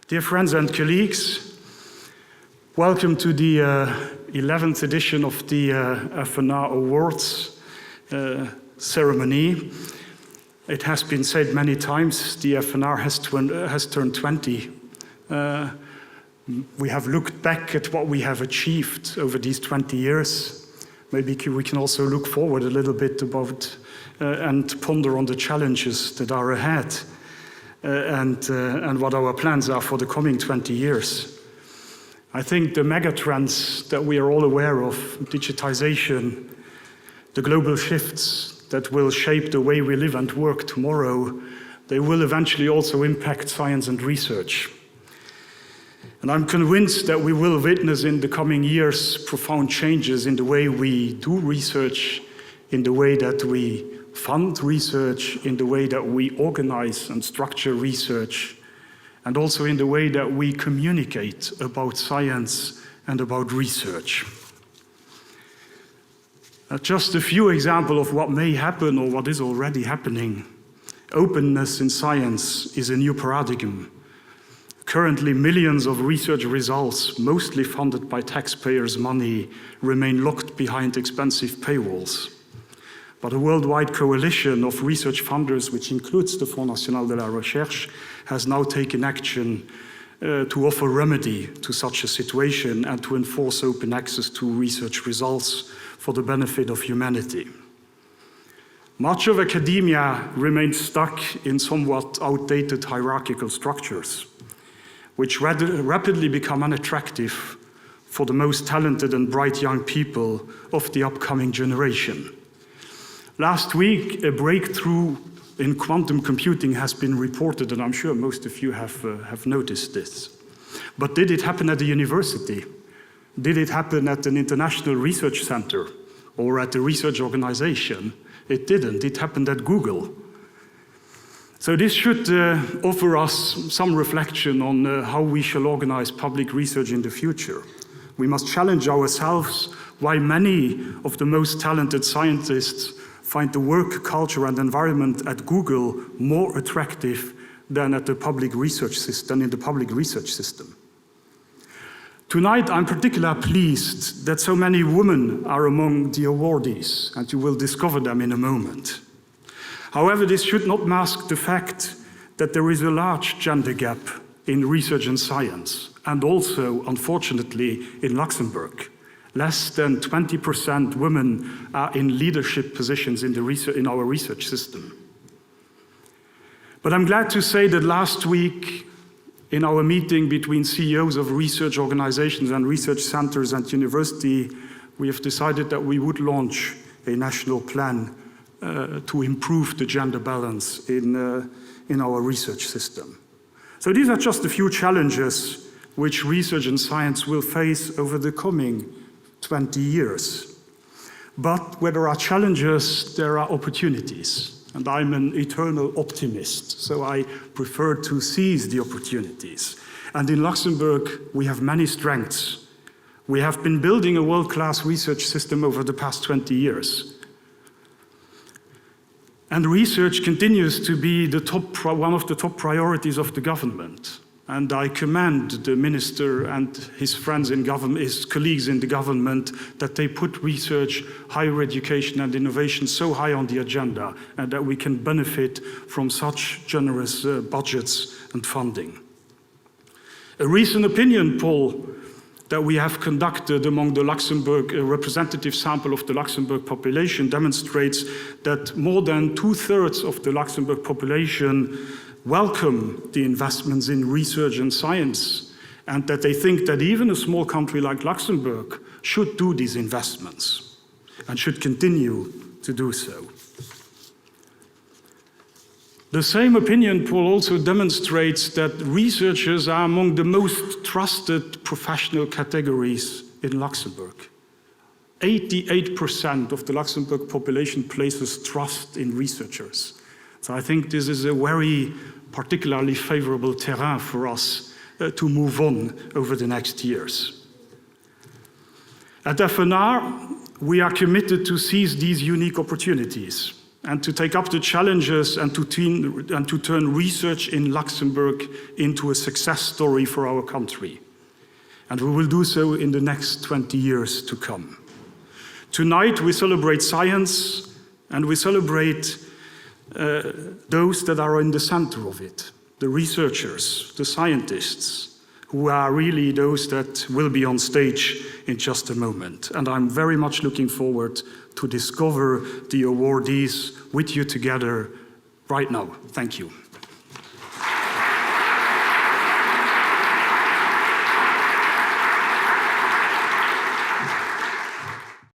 Dear friends and colleagues, welcome to the 11th edition of the FNR Awards Ceremony. It has been said many times, the FNR has turned 20. We have looked back at what we have achieved over these 20 years. Maybe we can also look forward a little bit about and ponder on the challenges that are ahead. And what our plans are for the coming 20 years. I think the megatrends that we are all aware of, digitization, the global shifts that will shape the way we live and work tomorrow, they will eventually also impact science and research. And I'm convinced that we will witness in the coming years profound changes in the way we do research, in the way that we fund research, in the way that we organize and structure research, and also in the way that we communicate about science and about research. Just a few examples of what may happen or what is already happening. Openness in science is a new paradigm. Currently, millions of research results, mostly funded by taxpayers' money, remain locked behind expensive paywalls. But a worldwide coalition of research funders, which includes the Fonds National de la Recherche, has now taken action to offer remedy to such a situation and to enforce open access to research results for the benefit of humanity. Much of academia remains stuck in somewhat outdated hierarchical structures, which rapidly become unattractive for the most talented and bright young people of the upcoming generation. Last week, a breakthrough in quantum computing has been reported, and I'm sure most of you have noticed this. But did it happen at a university? Did it happen at an international research center or at a research organization? It didn't. It happened at Google. So this should offer us some reflection on how we shall organize public research in the future. We must challenge ourselves why many of the most talented scientists find the work culture and environment at Google more attractive than at the public research system, in the public research system. Tonight, I'm particularly pleased that so many women are among the awardees, and you will discover them in a moment. However, this should not mask the fact that there is a large gender gap in research and science, and also, unfortunately, in Luxembourg. Less than 20% women are in leadership positions in our research system. But I'm glad to say that last week, in our meeting between CEOs of research organizations and research centers and university, we have decided that we would launch a national plan to improve the gender balance in our research system. So these are just a few challenges which research and science will face over the coming 20 years. But where there are challenges, there are opportunities. And I'm an eternal optimist, so I prefer to seize the opportunities. And in Luxembourg, we have many strengths. We have been building a world-class research system over the past 20 years. And research continues to be one of the top priorities of the government. And I commend the minister and his friends in government, his colleagues in the government, that they put research, higher education and innovation so high on the agenda, and that we can benefit from such generous budgets and funding. A recent opinion poll that we have conducted among the Luxembourg, a representative sample of the Luxembourg population, demonstrates that more than 2/3 of the Luxembourg population welcome the investments in research and science, and that they think that even a small country like Luxembourg should do these investments and should continue to do so. The same opinion poll also demonstrates that researchers are among the most trusted professional categories in Luxembourg. 88% of the Luxembourg population places trust in researchers. So I think this is a very particularly favorable terrain for us to move on over the next years. At FNR, we are committed to seize these unique opportunities. and to take up the challenges and to turn research in Luxembourg into a success story for our country. And we will do so in the next 20 years to come. Tonight we celebrate science, and we celebrate those that are in the center of it, the researchers, the scientists, who are really those that will be on stage in just a moment. And I'm very much looking forward to discover the awardees with you together right now. Thank you.